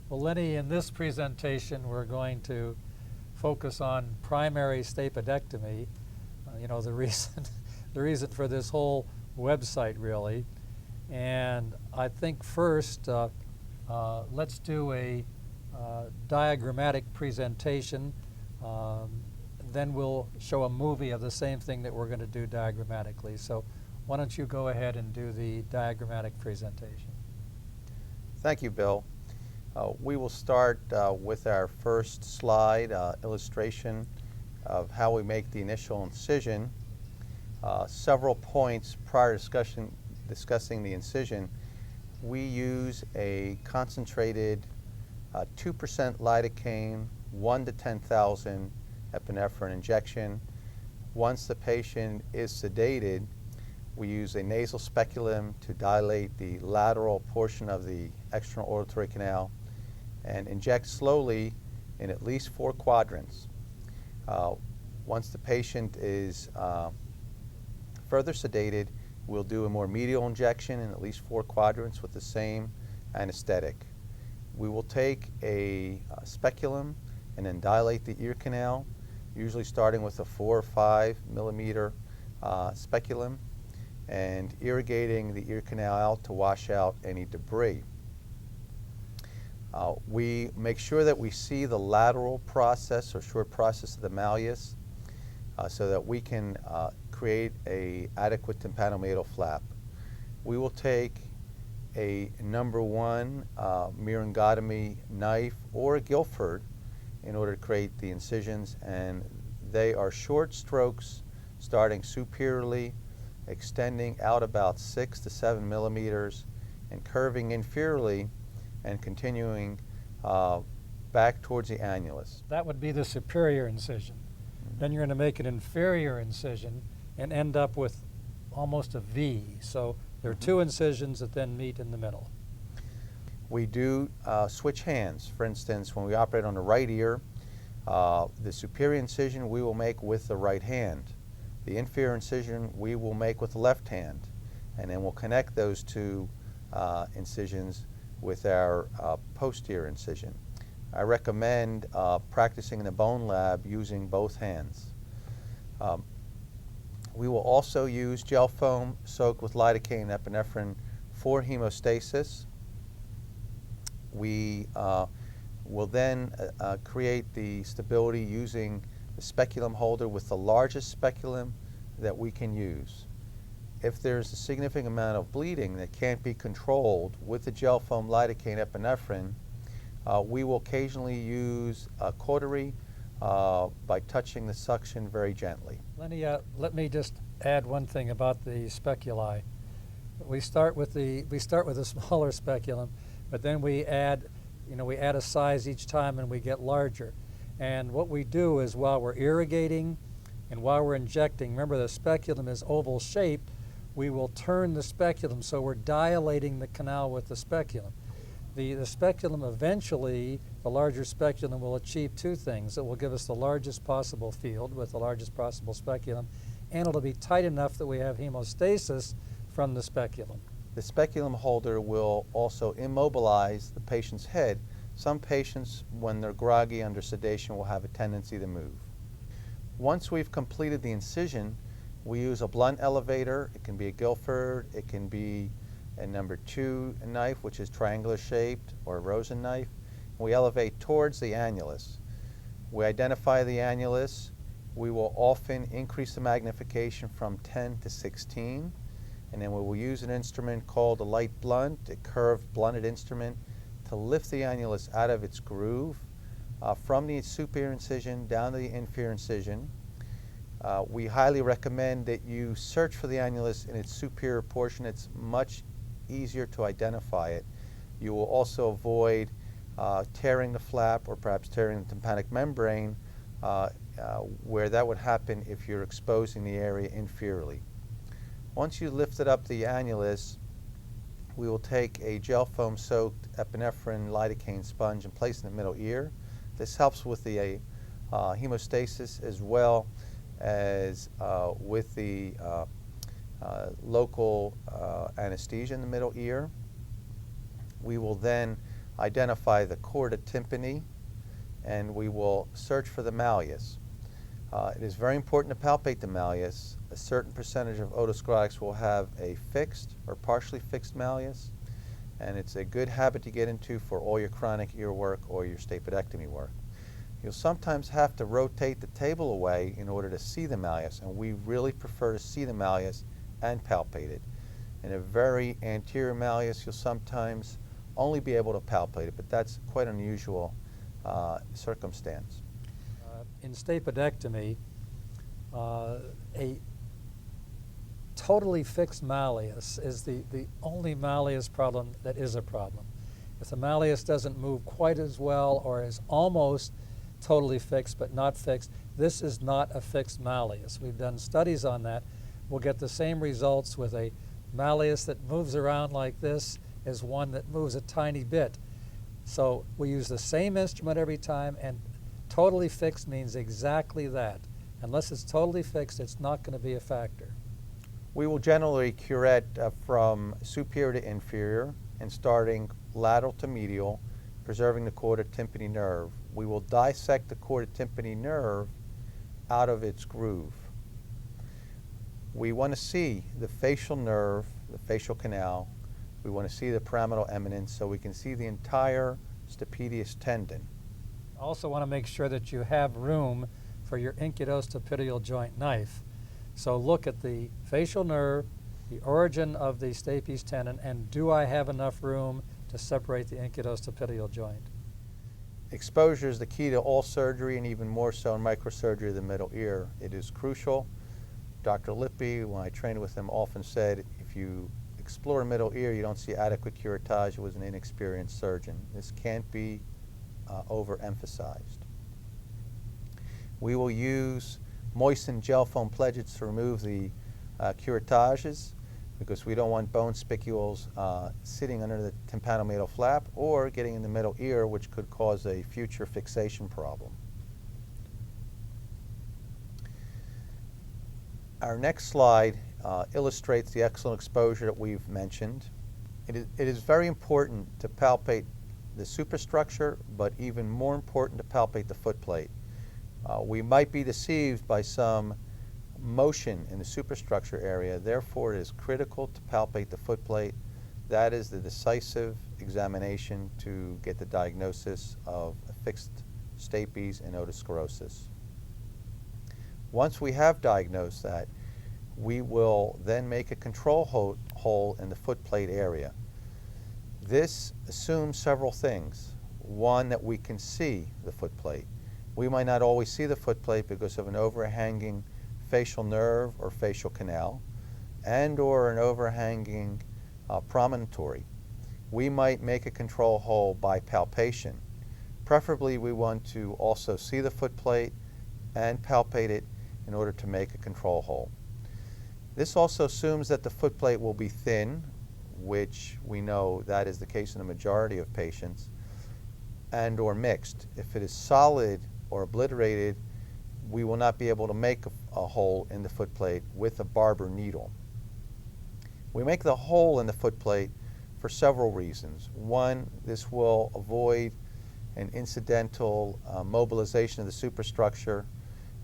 Well, Lenny, in this presentation, we're going to focus on primary stapedectomy. You know, the reason, the reason for this whole website, really. And I think first, let's do a diagrammatic presentation. Then we'll show a movie of the same thing that we're going to do diagrammatically. So why don't you go ahead and do the diagrammatic presentation. Thank you, Bill. We will start with our first slide, illustration of how we make the initial incision. Several points prior to discussing the incision. We use a concentrated 2% lidocaine, 1 to 10,000 epinephrine injection. Once the patient is sedated, we use a nasal speculum to dilate the lateral portion of the external auditory canal and inject slowly in at least 4 quadrants. Once the patient is further sedated, we'll do a more medial injection in at least 4 quadrants with the same anesthetic. We will take a speculum and then dilate the ear canal, usually starting with a 4 or 5 millimeter speculum, and irrigating the ear canal out to wash out any debris. We make sure that we see the lateral process or short process of the malleus so that we can create an adequate tympanomeatal flap. We will take a number 1 myringotomy knife or a Guilford in order to create the incisions, and they are short strokes starting superiorly, extending out about 6 to 7 millimeters, and curving inferiorly and continuing back towards the annulus. That would be the superior incision. Then you're going to make an inferior incision and end up with almost a V. So there are 2 incisions that then meet in the middle. We do switch hands. For instance, when we operate on the right ear, the superior incision we will make with the right hand. The inferior incision we will make with the left hand. And then we'll connect those 2 incisions with our posterior incision. I recommend practicing in the bone lab using both hands. We will also use gel foam soaked with lidocaine and epinephrine for hemostasis. We will then create the stability using the speculum holder with the largest speculum that we can use. If there's a significant amount of bleeding that can't be controlled with the gel foam lidocaine epinephrine, we will occasionally use a cautery by touching the suction very gently. Lenny, let me just add one thing about the speculi. We start with a smaller speculum, but then we add a size each time and we get larger. And what we do is while we're irrigating and while we're injecting, remember the speculum is oval shaped, we will turn the speculum so we're dilating the canal with the speculum. The speculum eventually, the larger speculum will achieve 2 things. It will give us the largest possible field with the largest possible speculum, and it'll be tight enough that we have hemostasis from the speculum. The speculum holder will also immobilize the patient's head. Some patients, when they're groggy under sedation, will have a tendency to move. Once we've completed the incision, we use a blunt elevator. It can be a Guilford, it can be a number 2 knife, which is triangular shaped, or a Rosen knife. We elevate towards the annulus. We identify the annulus. We will often increase the magnification from 10 to 16, and then we will use an instrument called a light blunt, a curved blunted instrument, to lift the annulus out of its groove from the superior incision down to the inferior incision. We highly recommend that you search for the annulus in its superior portion. It's much easier to identify it. You will also avoid tearing the flap or perhaps tearing the tympanic membrane where that would happen if you're exposing the area inferiorly. Once you lifted up the annulus, we will take a gel foam soaked epinephrine lidocaine sponge and place it in the middle ear. This helps with the hemostasis as well as with the local anesthesia in the middle ear. We will then identify the chorda tympani, and we will search for the malleus. It is very important to palpate the malleus. A certain percentage of otosclerotics will have a fixed or partially fixed malleus, and it's a good habit to get into for all your chronic ear work or your stapedectomy work. You'll sometimes have to rotate the table away in order to see the malleus, and we really prefer to see the malleus and palpate it. In a very anterior malleus, you'll sometimes only be able to palpate it, but that's quite an unusual circumstance. In stapedectomy, a totally fixed malleus is the only malleus problem that is a problem. If the malleus doesn't move quite as well or is almost totally fixed but not fixed, this is not a fixed malleus. We've done studies on that. We'll get the same results with a malleus that moves around like this as one that moves a tiny bit. So we use the same instrument every time, and totally fixed means exactly that. Unless it's totally fixed, it's not going to be a factor. We will generally curette from superior to inferior and starting lateral to medial, preserving the chorda tympani nerve. We will dissect the chorda tympani nerve out of its groove. We want to see the facial nerve, the facial canal. We want to see the pyramidal eminence so we can see the entire stapedius tendon. Also want to make sure that you have room for your incudostapedial joint knife. So look at the facial nerve, the origin of the stapes tendon, and do I have enough room to separate the incudostapedial joint? Exposure is the key to all surgery, and even more so in microsurgery of the middle ear. It is crucial. Dr. Lippy, when I trained with him, often said, if you explore middle ear, you don't see adequate curettage. He was an inexperienced surgeon. This can't be overemphasized. We will use moistened gel foam pledgets to remove the curetages, because we don't want bone spicules sitting under the tympanomeatal flap or getting in the middle ear, which could cause a future fixation problem. Our next slide illustrates the excellent exposure that we've mentioned. It is very important to palpate the superstructure, but even more important to palpate the footplate. We might be deceived by some motion in the superstructure area, therefore it is critical to palpate the footplate. That is the decisive examination to get the diagnosis of fixed stapes and otosclerosis. Once we have diagnosed that, we will then make a control hole in the footplate area. This assumes several things. One, that we can see the footplate. We might not always see the footplate because of an overhanging facial nerve or facial canal, and or an overhanging promontory. We might make a control hole by palpation. Preferably we want to also see the footplate and palpate it in order to make a control hole. This also assumes that the footplate will be thin, which we know that is the case in the majority of patients, and or mixed. If it is solid or obliterated, we will not be able to make a hole in the footplate with a barber needle. We make the hole in the footplate for several reasons. One, this will avoid an incidental mobilization of the superstructure.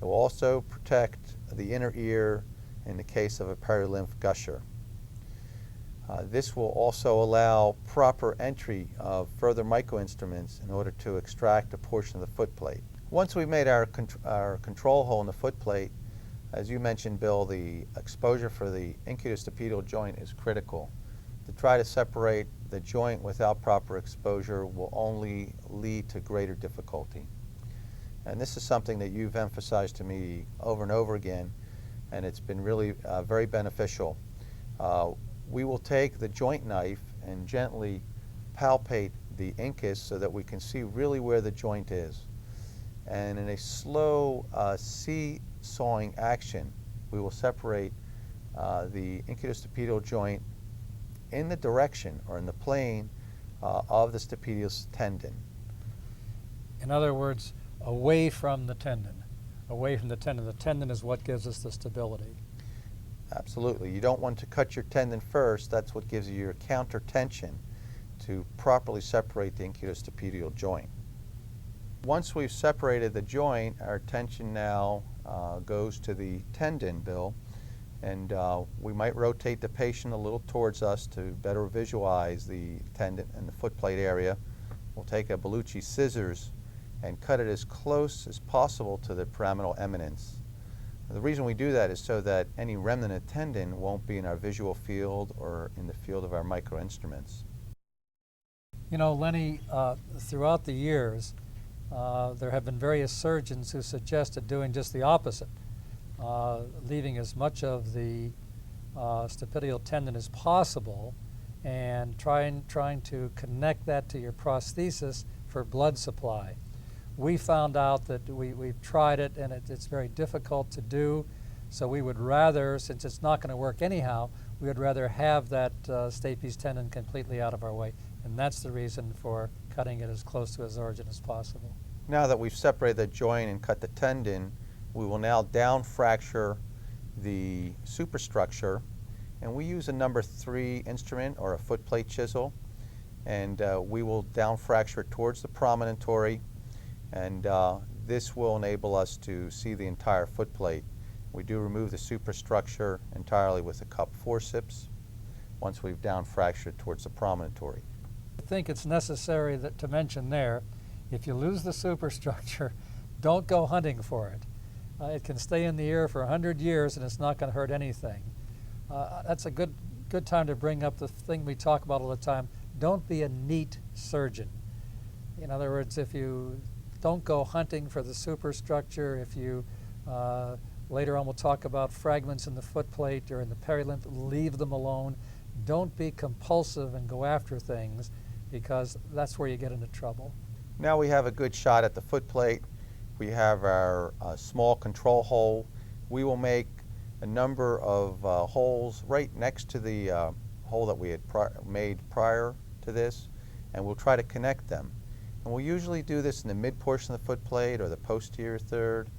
It will also protect the inner ear in the case of a perilymph gusher. This will also allow proper entry of further microinstruments in order to extract a portion of the footplate. Once we've made our control hole in the footplate, as you mentioned, Bill, the exposure for the incudostapedial joint is critical. To try to separate the joint without proper exposure will only lead to greater difficulty. And this is something that you've emphasized to me over and over again, and it's been really very beneficial. We will take the joint knife and gently palpate the incus so that we can see really where the joint is. And in a slow seesawing action, we will separate the incudostapedial joint in the direction or in the plane of the stapedial tendon. In other words, away from the tendon. Away from the tendon. The tendon is what gives us the stability. Absolutely. You don't want to cut your tendon first. That's what gives you your counter tension. to properly separate the incutostapedial joint. Once we've separated the joint, our attention now goes to the tendon, Bill, and we might rotate the patient a little towards us to better visualize the tendon and the footplate area. We'll take a Bellucci scissors and cut it as close as possible to the pyramidal eminence. The reason we do that is so that any remnant of tendon won't be in our visual field or in the field of our microinstruments. You know, Lenny, throughout the years, there have been various surgeons who suggested doing just the opposite, leaving as much of the stapedial tendon as possible and trying to connect that to your prosthesis for blood supply. We found out that we've tried it and it's very difficult to do, so we would rather, since it's not going to work anyhow, we would rather have that stapes tendon completely out of our way, and that's the reason for cutting it as close to its origin as possible. Now that we've separated the joint and cut the tendon, we will now down fracture the superstructure, and we use a number 3 instrument or a footplate chisel, and we will down fracture it towards the promontory, and this will enable us to see the entire footplate. We do remove the superstructure entirely with a cup forceps once we've down fractured towards the promontory. I think it's necessary to mention there, if you lose the superstructure, don't go hunting for it. It can stay in the ear for 100 years and it's not going to hurt anything. That's a good time to bring up the thing we talk about all the time. Don't be a neat surgeon. In other words, if you don't go hunting for the superstructure, if you, later on we'll talk about fragments in the footplate or in the perilymph, leave them alone. Don't be compulsive and go after things, because that's where you get into trouble. Now we have a good shot at the footplate. We have our small control hole. We will make a number of holes right next to the hole that we had made prior to this, and we'll try to connect them. And we'll usually do this in the mid portion of the footplate or the posterior third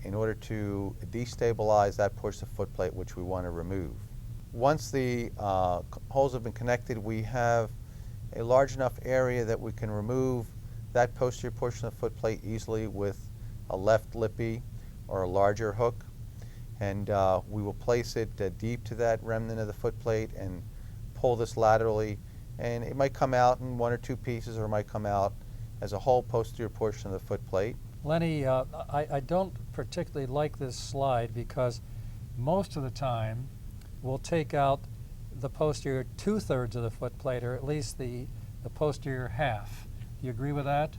in order to destabilize that portion of the footplate which we want to remove. Once the holes have been connected, we have a large enough area that we can remove that posterior portion of the footplate easily with a left lippy or a larger hook, and we will place it deep to that remnant of the footplate and pull this laterally, and it might come out in 1 or 2 pieces, or it might come out as a whole posterior portion of the footplate. Lenny, I don't particularly like this slide because most of the time we'll take out the posterior 2/3 of the footplate, or at least the posterior half. Do you agree with that?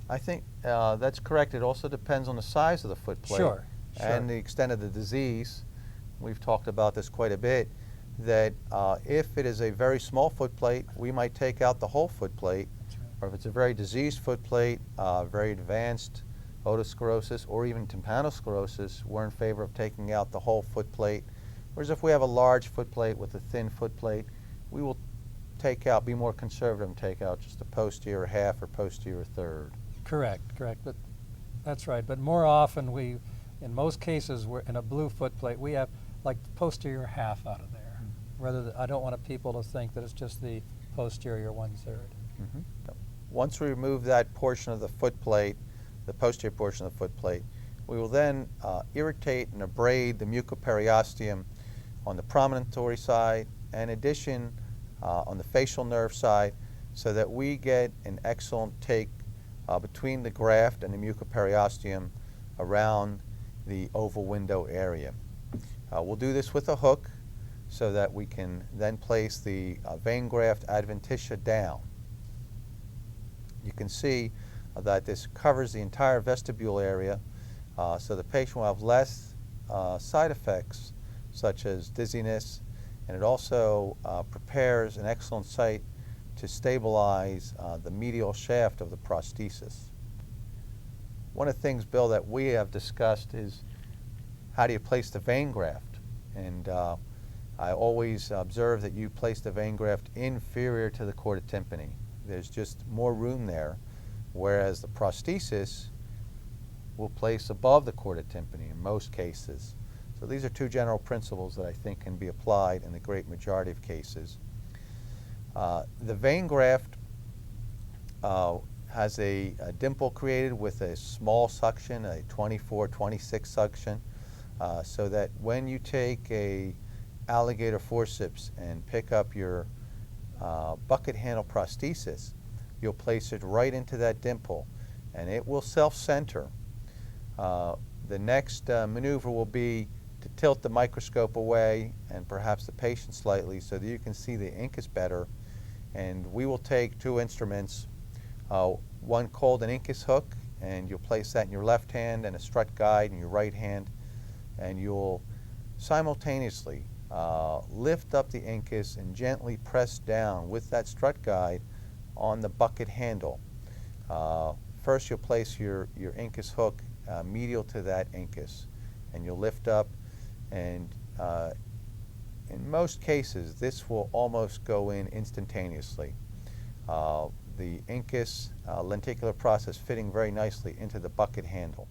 I think that's correct. It also depends on the size of the footplate Sure. and the extent of the disease. We've talked about this quite a bit, that if it is a very small footplate, we might take out the whole footplate. That's right. Or if it's a very diseased footplate, very advanced otosclerosis or even tympanosclerosis, we're in favor of taking out the whole footplate. Whereas if we have a large footplate with a thin footplate, we will be more conservative and take out just the posterior half or posterior third. Correct, but that's right. But more often in most cases, we're in a blue footplate, we have like the posterior half out of there. I don't want people to think that it's just the posterior 1/3. Once we remove that portion of the footplate, the posterior portion of the footplate, we will then irritate and abrade the mucoperiosteum on the promontory side, and in addition on the facial nerve side, so that we get an excellent take between the graft and the mucoperiosteum around the oval window area. We'll do this with a hook so that we can then place the vein graft adventitia down. You can see that this covers the entire vestibule area, so the patient will have less side effects such as dizziness, and it also prepares an excellent site to stabilize the medial shaft of the prosthesis. One of the things, Bill, that we have discussed is how do you place the vein graft, and I always observe that you place the vein graft inferior to the chorda tympani. There's just more room there, whereas the prosthesis will place above the chorda tympani in most cases. So these are 2 general principles that I think can be applied in the great majority of cases. The vein graft has a dimple created with a small suction, a 24-26 suction, so that when you take a alligator forceps and pick up your bucket handle prosthesis, you'll place it right into that dimple and it will self-center. The next maneuver will be to tilt the microscope away and perhaps the patient slightly so that you can see the incus better. And we will take two instruments, one called an incus hook, and you'll place that in your left hand, and a strut guide in your right hand, and you'll simultaneously lift up the incus and gently press down with that strut guide on the bucket handle. First you'll place your incus hook medial to that incus, and you'll lift up, and in most cases this will almost go in instantaneously. The incus lenticular process fitting very nicely into the bucket handle.